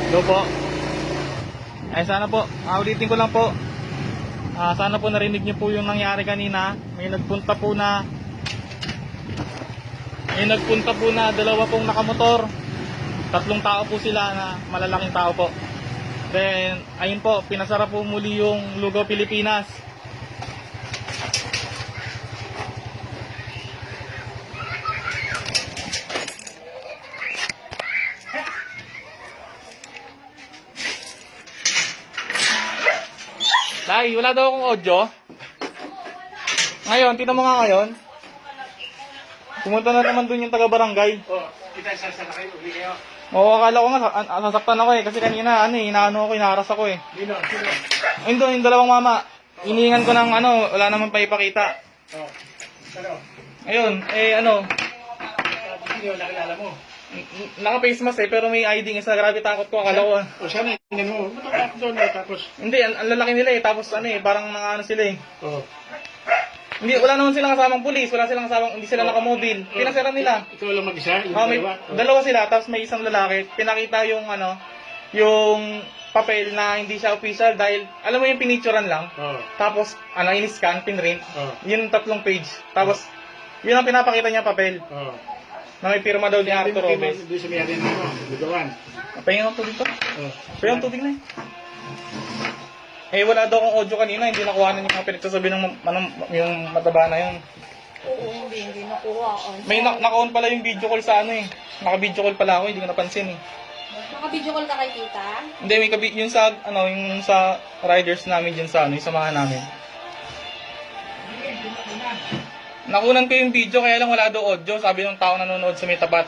Go po. Ay sana po, ulitin ko lang po. Sana po narinig niyo po yung nangyari kanina. May nagpunta po na dalawa pong nakamotor. 3 tao po sila na malalaking tao po. Then, ayun po, pinasara po muli yung Lugaw Pilipinas. Tay, wala daw akong audio. Ngayon, tingnan mo nga ngayon. Pumunta na naman dun yung taga-barangay. Kita sasala kayo, uli kayo. Oo, akala ko nga, sasaktan ako eh. Kasi kanina, inaano ako, inaharas ako eh. Sino? Yung dalawang mama. Iniingan ko ng wala naman pa ipakita. Ano? Ayun, Hindi mo nakilala mo. naka-face mask eh, pero may ID nga sa grabe takot ko, akala ko. O sana hindi mo. Ba't ako doon tapos? Hindi, ang lalaki nila eh, tapos parang mga sila eh. Oo. Hindi, wala naman silang kasamang pulis, hindi sila nakamobil. Pinasira nila. Ikaw lang mag-isa? Yung May dalawa sila, tapos may isang lalaki. Pinakita yung yung papel na hindi siya official dahil, alam mo yung pinicturan lang. Oo. Tapos, in-scan, pinrint. Oo. Yun yung 3 page. Tapos, yun ang pinapakita niya papel. Oo. Na may pirma daw ni Arthur Robes. Doon sa mayari mo, lugawan. Pahinga ng tubig to. Oo. Pahinga ng tubig na wala daw akong audio kanina, hindi nakuha na yung mga pinagsasabi ng yung mataba na yun. Oo, hindi nakuha. May naka-on pala yung video call sa naka-video call pala ako, hindi ko napansin eh. Naka-video call ka kay tita? Hindi, may yung sa, yung sa riders namin dyan sa yung samahan namin. Nakunan ko yung video, kaya lang wala daw audio, sabi ng tao nanonood sa may tapat.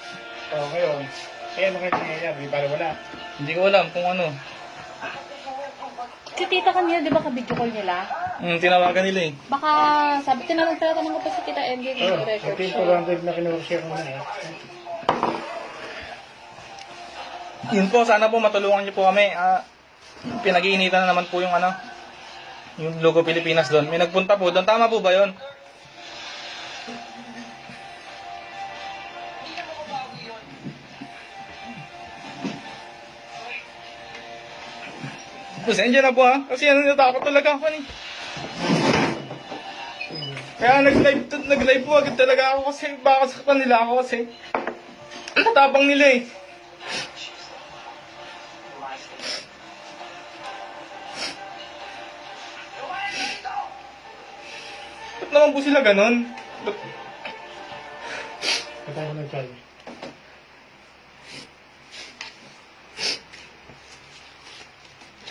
Oo, ngayon. Kaya makita niya yan, di ba wala? Hindi ko alam kung ano. Si tita kanina, di ba ka-video call nila? Tinawagan nila eh. Baka, tinatanong ko pa si tita MJ Oo, yung record okay siya. po lang na kinuha ko na. Yun po, sana po matulungan niyo po kami. Pinag-iinitan na naman po yung yung Lugaw Pilipinas doon. May nagpunta po doon. Tama po ba yun? Pasensya na po kasi natakot talaga ako Kaya nag-live po agad talaga ako kasi baka saktan nila ako kasi tabang nila eh. Ba't naman po sila ganon? Patay ko ng tali.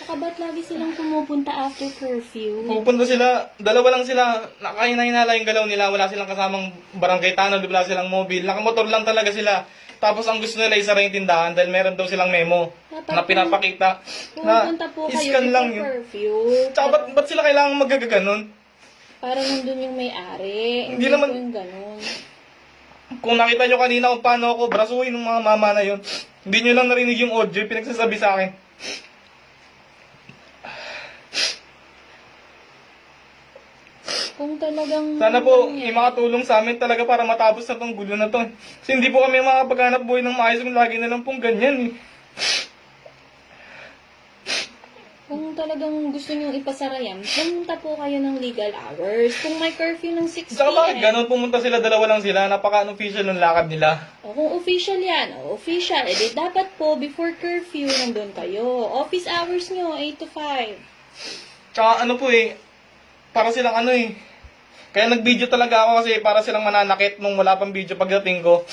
Tsaka ba't lagi silang pumupunta after curfew? Pupunta sila, dalawa lang sila, nakahina-hinala yung galaw nila, wala silang kasamang barangay tanod, wala silang mobile, nakamotor lang talaga sila. Tapos ang gusto nila isara yung tindahan dahil meron daw silang memo na pinapakita na Pupunta po kayo iscan lang before yun. curfew. Tsaka ba't sila kailangan magagaganon? Para nandun yung may-ari. Hindi Hindi naman- po yung ganun. Kung nakita nyo kanina kung paano ako brasuhin ng mga mama na yun, hindi nyo lang narinig yung audio, yung pinagsasabi sa akin. Kung talagang... Sana po, may makatulong sa amin talaga para matapos na tong gulo na to. Kasi hindi po kami makapaghanap buhay ng maayos kung lagi na lang pong ganyan eh. Kung talagang gusto nyo ipasara yan, pumunta po kayo ng legal hours. Kung may curfew ng 6 Saka bakit p.m. ganun? Pumunta sila, dalawa lang sila, napaka-unofficial ng lakad nila. O kung official yan, official, edi dapat po before curfew nandun kayo. Office hours nyo, 8 to 5. Tsaka para silang Kaya nag-video talaga ako kasi para silang mananakit nung wala pang video pagdating ko.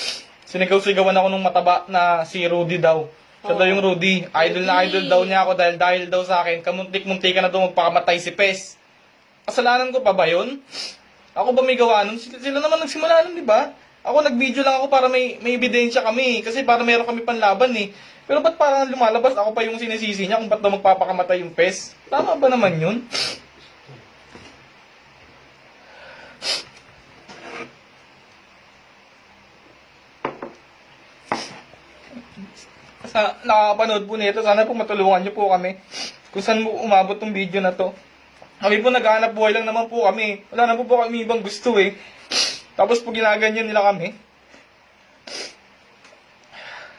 Sinigaw-sigawan ako nung mataba na si Rudy daw. Siya daw yung Rudy. Idol na idol daw niya ako dahil daw sa akin, kamuntik-muntikan na daw magpakamatay si Pes. Kasalanan ko pa ba yun? Ako ba may gawa nun? Sila naman nagsimula nun, di ba? Ako nag-video lang ako para may ebidensya kami. Kasi para meron kami panlaban eh. Pero ba't parang lumalabas ako pa yung sinisisi niya kung ba't daw magpapakamatay yung Pes? Tama ba naman yun? Sa nakakapanood po nito, sana po matulungan niyo po kami kung saan mo umabot tong video na to. Kami po naghahanap buhay lang naman po kami. Wala na po kami ibang gusto eh. Tapos po ginaganyan nila kami.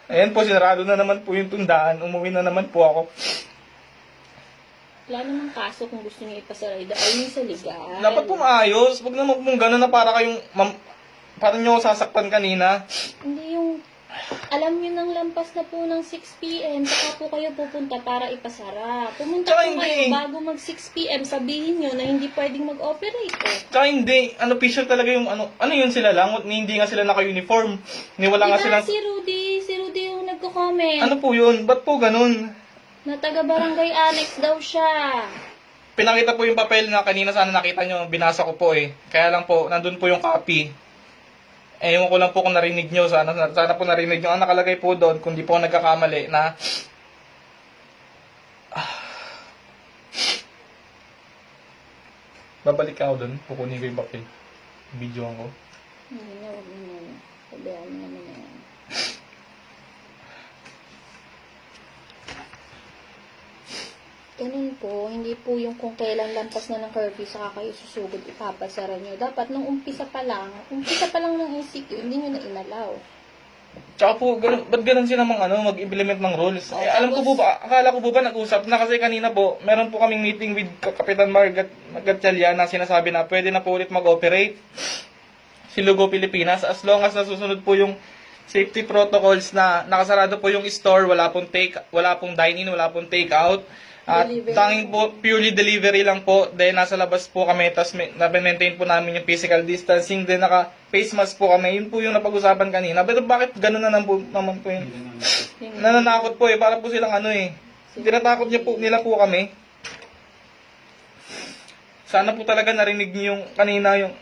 Ayan po, sinarado na naman po yung tundaan. Umuwi na naman po ako. Wala namang kaso kung gusto niyo ipasara. Ayun sa legal. Dapat po maayos. Huwag naman pong gano'n na para kayong... parang nyo ako sasaktan kanina. Hindi yung... Alam niyo nang lampas na po ng 6 p.m. Saka po kayo pupunta para ipasara. Pumunta Tsaka po hindi. kayo bago mag 6 p.m. Sabihin niyo na hindi pwedeng mag-operate eh. Tsaka hindi. Official talaga yung ano yun sila lang. Hindi nga sila naka-uniform. Wala nga Diba silang... si Rudy yung nagko-comment. Ano po yun? Ba't po ganun? Na taga-barangay annex daw siya. Pinakita po yung papel na kanina sana nakita nyo. Binasa ko po eh. Kaya lang po, nandun po yung copy. Ewan ko lang po kung narinig nyo. Sana po narinig nyo. Ang nakalagay po doon, kung di po ako nagkakamali, na... Babalik ako doon. Kukunin ko yung papel. Videoan ko. Hindi na, wag mo na. Pabayaan mo naman na yan. Ganun po, hindi po yung kung kailan lampas na ng curfew saka kayo susugod ipapasara nyo. Dapat nung umpisa pa lang ng ECQ, hindi nyo na inalaw. Tsaka po, ba't ganun sila mag-implement ng rules? Eh, alam ko po ba, akala ko po ba nag-usap na kasi kanina po, meron po kaming meeting with Kapitan Margat Gatchalia na sinasabi na pwede na po ulit mag-operate si Lugo Pilipinas as long as nasusunod po yung safety protocols na nakasarado po yung store, wala pong dine-in, wala pong take-out. At Delivery. tanging po, purely delivery lang po. Then, nasa labas po kami. Tapos, na-maintain po namin yung physical distancing. Then, naka-face mask po kami. Yun po yung napag-usapan kanina. Pero bakit ganun na naman po yun? Nananakot po eh. Para po silang tinatakot nila po kami. Sana po talaga narinig niyo yung kanina yung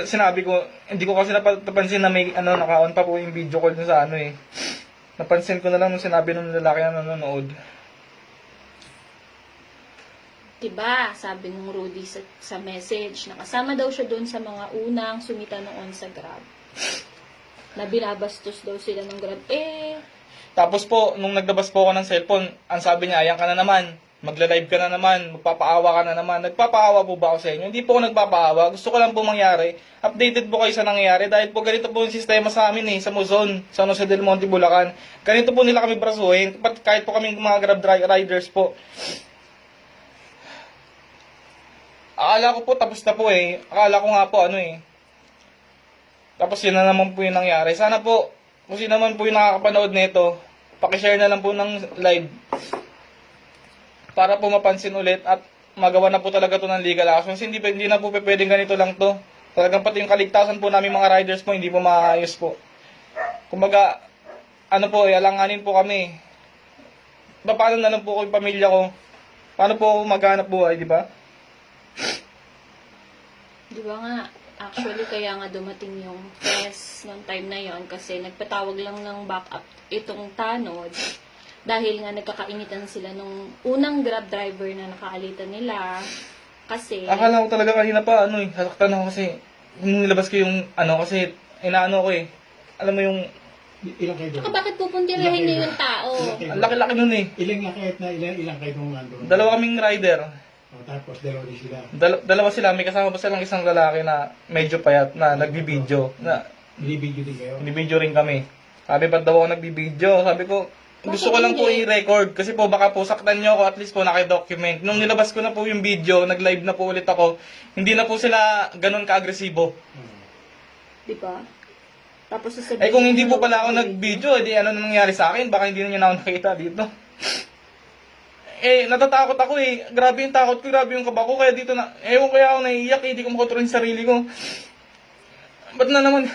sinabi ko. Hindi ko kasi napansin na may naka-on pa po yung video call dun sa Napansin ko na lang nung sinabi nung lalaki na nanonood. Diba, sabi nung Rudy sa message, nakasama daw siya doon sa mga unang sumita noon sa Grab. Na binabastos daw sila ng Grab. Tapos po, nung naglabas po ako ng cellphone, ang sabi niya, ayan ka na naman, magla-live ka na naman, magpapaawa ka na naman. Nagpapaawa po ba ako sa inyo? Hindi po ako nagpapaawa. Gusto ko lang po mangyari. Updated po kayo sa nangyayari dahil po ganito po yung sistema sa amin sa Luzon, sa Jose del Monte, Bulacan. Ganito po nila kami brasuhin. Kahit po kami mga Grab riders po. Akala ko po tapos na po Akala ko nga po Tapos yun na naman po yung nangyari. Sana po, kung sino naman po yung nakakapanood nito, pakishare na lang po ng live. Para po mapansin ulit at magawa na po talaga to ng legal actions. Hindi na po pwedeng ganito lang to. Talagang pati yung kaligtasan po namin mga riders po, hindi po maayos po. Kumbaga, alanganin po kami. Paano na lang po ko yung pamilya ko? Paano po ako maghanap buhay, di ba? Di ba nga, actually kaya nga dumating yung press noong time na yon kasi nagpatawag lang ng backup itong tanod dahil nga nagkakainitan sila nung unang Grab driver na nakaalitan nila kasi... Akala ko talaga kanina pa, sasaktan ako kasi nilabas ko yung, kasi inaano ko Alam mo yung... Ilang kayo doon? Bakit pupuntirahin niyo yung tao? Ang laki-laki nun Ilang kayo nung nandun? Dalawa kaming rider. Tapos dalawa din sila. Dalawa sila, may kasama pa silang isang lalaki na medyo payat na nagbibideo. Binibidyo din kayo? Binibideo rin kami. Sabi, ba't daw ako nagbibideo? Sabi ko, gusto ko lang po i-record. Kasi po, baka po saktan nyo ako, at least po naki-document. Nung nilabas ko na po yung video, nag-live na po ulit ako, hindi na po sila ganun ka-agresibo. Di ba? Tapos sasabihin... Kung hindi po pala ako nag-video, edi ano nangyari sa akin? Baka hindi na nyo na ako nakita dito. Natatakot ako Grabe yung takot ko, grabe yung kaba ko. Kaya dito ewan kaya ako naiiyak hindi ko makontrol yung sarili ko. Ba't na naman?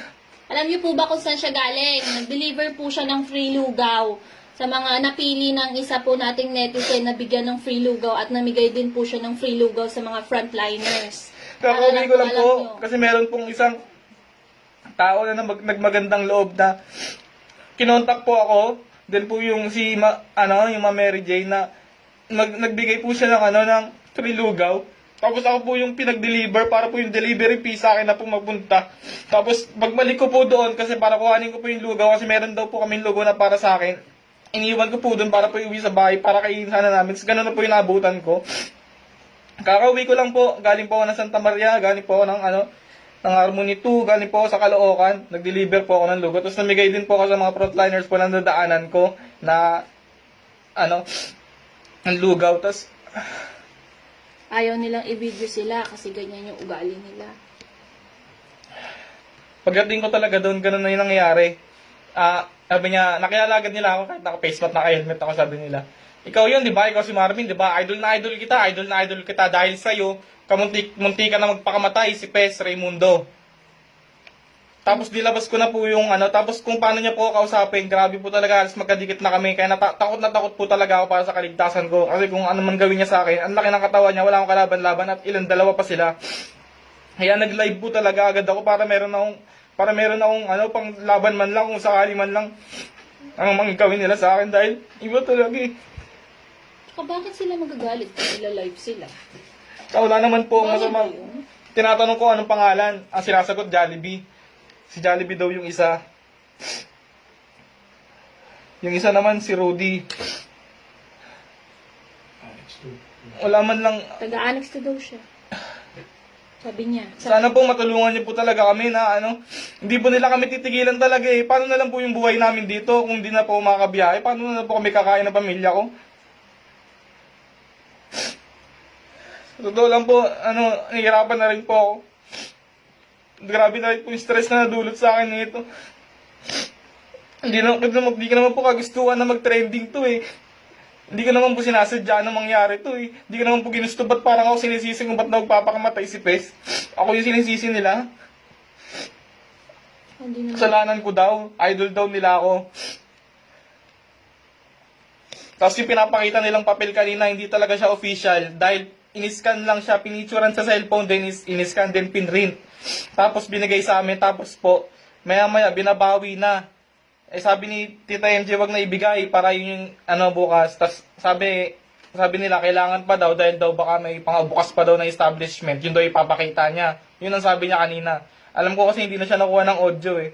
Alam niyo po ba kung saan siya galing? Nag-deliver po siya ng free lugaw sa mga napili ng isa po nating netizen na bigyan ng free lugaw at namigay din po siya ng free lugaw sa mga frontliners. Kakauwi ko lang po, kasi meron pong isang tao na nagmagandang loob na kinontak po ako. Then po yung yung Ma Mary Jane na nagbigay po siya ng free lugaw. Tapos ako po yung pinag-deliver para po yung delivery fee sa akin na po magpunta. Tapos pagbalik ko po doon kasi para kuhanin ko po yung lugaw kasi meron daw po kaming lugaw na para sa akin. Iniwan ko po doon para po iuwi sa bahay para kainin sana namin. Kasi ganun na po yung naabutan ko. Kakauwi ko lang po. Galing po ako ng Santa Maria. Galing po ako ng ng Harmony 2, galing po ako sa Caloocan, nag-deliver po ako ng lugaw. Tapos namigay din po ako sa mga frontliners po na nadaanan ko na, ng lugaw. Tapos, Ayaw nilang i-video sila kasi ganyan yung ugali nila. pagdating ko talaga doon, ganun na yung nangyayari. Sabi niya, nakilala agad nila ako kahit naka-face mask, naka-helmet ako, sabi nila. Ikaw yun, di ba? Ikaw si Marvin, di ba? Idol na idol kita dahil sa'yo, munti ka na magpakamatay, si Pes Raimundo. Tapos dilabas ko na po yung tapos kung paano niya po ako kausapin, grabe po talaga, alas magkadikit na kami, kaya takot na takot po talaga ako para sa kaligtasan ko. Kasi kung ano man gawin niya sa akin, ang laki ng katawan niya, wala akong kalaban-laban at dalawa pa sila. Kaya nag-live po talaga agad ako para meron akong pang laban man lang, kung sakali man lang ang mga gawin nila sa akin dahil iba talaga eh. Tsaka bakit sila magagalit kung nila-live sila? Wala naman po ang Bakit masama. yun? Tinatanong ko anong pangalan, ang sinasagot Jollibee. Si Jollibee daw yung isa. Yung isa naman si Rudy. Wala man lang. Taga-annex na daw siya. Sabi niya. Sana po matulungan niyo po talaga kami na hindi po nila kami titigilan talaga eh. Paano na lang po yung buhay namin dito kung hindi na po makakabiyahe? Paano na lang po kami kakain ng pamilya ko? Totoo lang po, nahihirapan na rin po ako. Grabe na rin po yung stress na nadulot sa akin nito. Hindi ko naman po kagustuhan na mag-trending to eh. Hindi ko naman po sinasadya na mangyari to eh. Hindi ko naman po ginusto, ba't parang ako sinisisi kung ba't nagpapakamatay si Pes? Ako yung sinisisi nila. Hindi naman. Kasalanan ko daw. Idol daw nila ako. Tapos yung pinapakita nilang papel kanina, hindi talaga siya official. Dahil iniscan lang siya, pinicturan sa cellphone, then iniscan, then pinrint. Tapos binigay sa amin, tapos po, maya-maya, binabawi na. Sabi ni Tita MJ, wag na ibigay para yun yung bukas. Tapos sabi nila, kailangan pa daw dahil daw baka may pangabukas pa daw na establishment. Yun daw ipapakita niya. Yun ang sabi niya kanina. Alam ko kasi hindi na siya nakuha ng audio eh.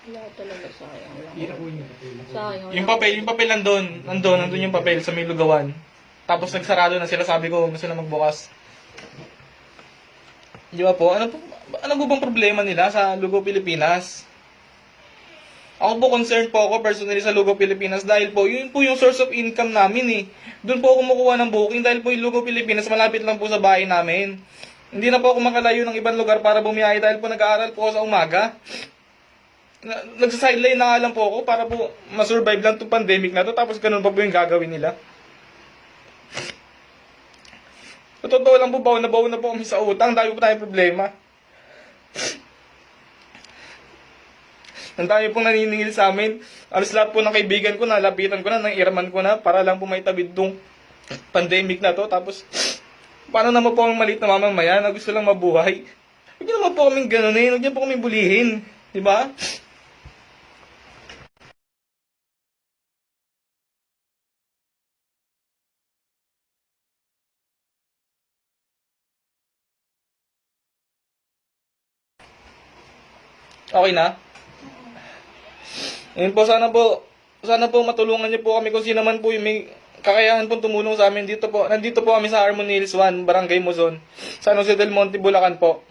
Wala talaga, sayang lang. Hirap po yun. Sayang Yung papel nandun yung papel sa may lugawan. Tapos nagsarado na sila, sabi ko, huwag na sila magbukas. Di ba po? Ano po bang problema nila sa Lugaw Pilipinas? Ako po concerned po ako personally sa Lugaw Pilipinas dahil po, yun po yung source of income namin eh. Doon po ako kumukuha ng booking dahil po yung Lugaw Pilipinas malapit lang po sa bahay namin. Hindi na po ako makalayo ng ibang lugar para bumiyahe dahil po nag-aaral po ako sa umaga. Nagsa-sideline na nga lang po ako para po masurvive lang itong pandemic na to, tapos ganun pa po yung gagawin nila. Sa totoo lang po, baon na po kami sa utang, dahil po tayong problema. Ang dami pong naniningil sa amin. Alas lahat po ng kaibigan ko, nalapitan ko na, nang-iraman ko na, para lang po may tabid tong pandemic na to. Tapos, paano naman po ang maliit na mamamayan na gusto lang mabuhay? Huwag niyo naman po kaming ganunin, huwag niyo po kaming bulihin. Diba? Okay na? Yun po, sana po matulungan niyo po kami kung sino man po yung may kakayahan pong tumulong sa amin dito po. Nandito po kami sa Harmony Hills 1, Barangay Muzon, San Jose del Monte, Bulacan po.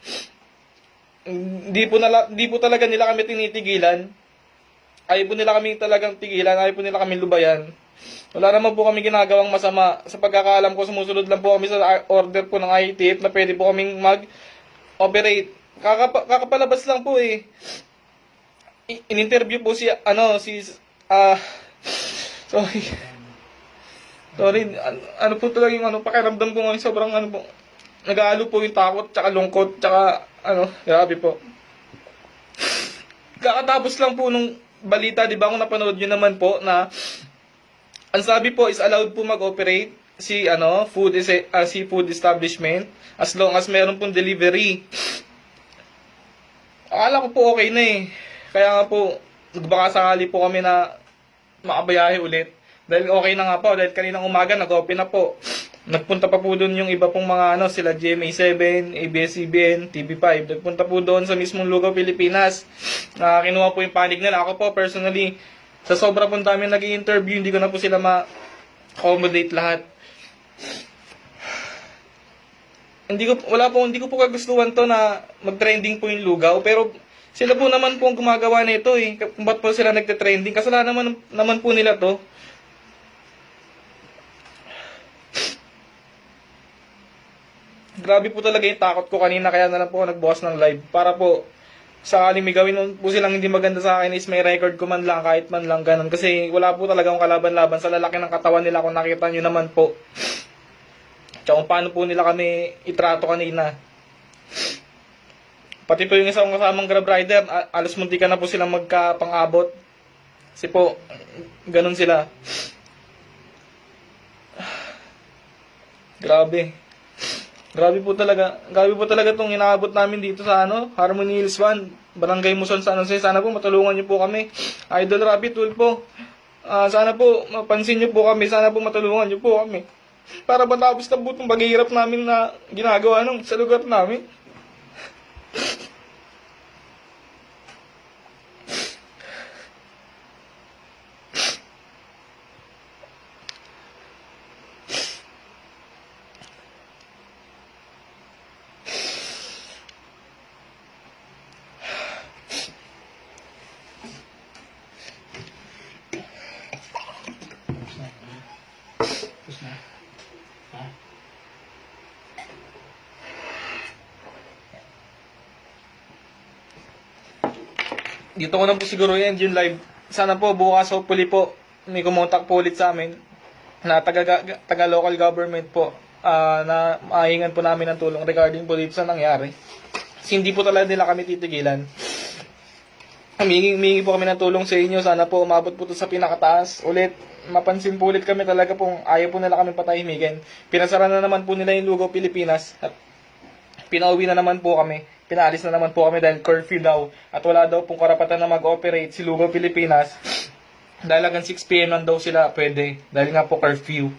Di po talaga nila kami tinitigilan. Ayaw po nila kami talagang tigilan, ayaw po nila kami lubayan. Wala naman po kami ginagawang masama. Sa pagkakaalam ko, sumusunod lang po kami sa order po ng ITF na pwede po kaming mag-operate. Kakapalabas lang po eh. In-interview po sorry. Sorry, ano po talaga yung pakiramdam ko ngayon, sobrang po. Nag-aalo po yung takot, tsaka lungkot, tsaka grabe po. Kakatapos lang po nung balita, di ba, kung napanood nyo naman po na ang sabi po is allowed po mag-operate si food establishment as long as meron pong delivery. Akala ko po okay na eh. Kaya nga po, baka sakali po kami na makabayahe ulit. Dahil okay na nga po, dahil kaninang umaga nag-open na po. Nagpunta pa po doon yung iba pong mga sila GMA7, ABS-CBN, TV5. Nagpunta po doon sa mismong Lugaw, Pilipinas. Kinuha po yung panig nila. Ako po personally, sa sobra pong dami nag-i-interview, hindi ko na po sila ma-accommodate lahat. hindi ko po kagustuhan to na mag-trending po yung lugaw, pero sila po naman po ang gumagawa nito eh. Kung ba't po sila nagte-trending? Kasalanan naman po nila to. Grabe po talaga yung takot ko kanina, kaya na lang po ako nagbukas ng live. Para po, sakaling may gawin po silang hindi maganda sa akin is may record ko man lang, kahit man lang ganun. Kasi wala po talaga akong kalaban-laban sa lalaki ng katawan nila kung nakita nyo naman po. Tsaka kung paano po nila kami itrato kanina. Pati po yung isang kasamang Grab rider, alas munti ka na po silang magkapang-abot. Kasi po, ganun sila. Grabe. Grabe po talaga itong inaabot namin dito sa Harmony Hills 1, Barangay Muson, San Jose. Sana po matulungan niyo po kami. Idol Rabbit Tool po. Sana po mapansin niyo po kami. Sana po matulungan niyo po kami. Para matapos na po itong paghihirap namin na ginagawa sa lugar namin. Tapos na. Ha? Dito ko na po siguro i-end yung live. Sana po bukas hopefully po may kumontak po ulit sa amin na taga local government po, na mahingan po namin ng tulong regarding po dito sa nangyari. Kasi hindi po talaga nila kami titigilan. Humingi po kami ng tulong sa inyo. Sana po umabot po to sa pinakataas. Ulit, mapansin po ulit kami talaga pong ayaw po nila kami patahimikin. Pinasara na naman po nila yung Lugaw Pilipinas. At pinauwi na naman po kami. Pinaalis na naman po kami dahil curfew daw. At wala daw pong karapatan na mag-operate si Lugaw Pilipinas. Dahil hanggang 6 PM lang daw sila pwede. Dahil nga po curfew.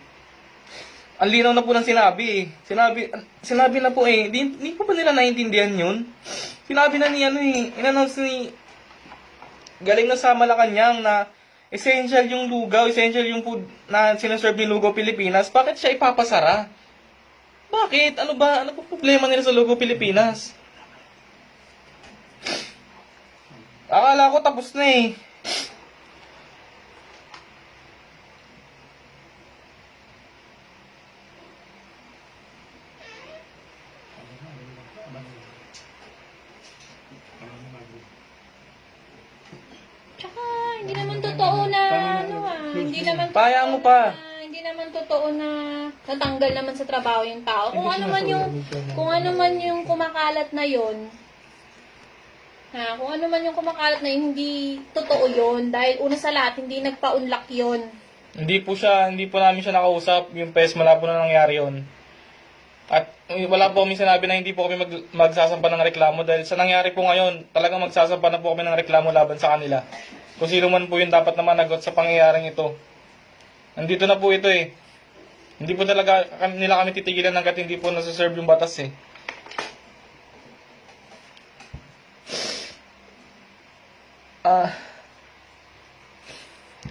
Ang linaw na po ng sinabi eh. Sinabi na po eh. Hindi po ba nila naiintindihan yun? Sinabi na ni in-announce ni galing na sa Malacanang na essential yung lugaw, essential yung food na sinaserve ni Lugaw Pilipinas. Bakit siya ipapasara? Bakit? Ano ba? Ano po problema nila sa Lugaw Pilipinas? Akala ko tapos na eh. Tsaka, hindi naman totoo na, hindi naman Paya mo pa. hindi naman totoo na natanggal naman sa trabaho yung tao. Kung ano man yung kumakalat na yon, kung ano man yung kumakalat na yun, hindi totoo yon. Dahil una sa lahat, hindi nagpa-unlock yon. Hindi po namin siya nakausap. Yung PES, wala po na nangyari yun. At wala po kami sinabi na hindi po kami magsasampa ng reklamo dahil sa nangyari po ngayon, talagang magsasampa na po kami ng reklamo laban sa kanila. Kung sino man po yung dapat na managot sa pangyayaring ito. Nandito na po ito eh. Hindi po talaga nila kami titigilan hanggat hindi po nasa-serve yung batas eh.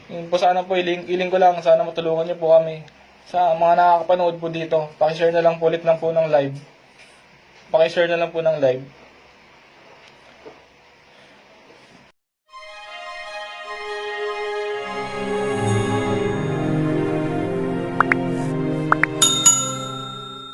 Yun po, sana po iling ko lang, sana matulungan niyo po kami. Sa mga nakakapanood po dito, paki-share na lang po ulit lang po ng live. Paki-share na lang po ng live.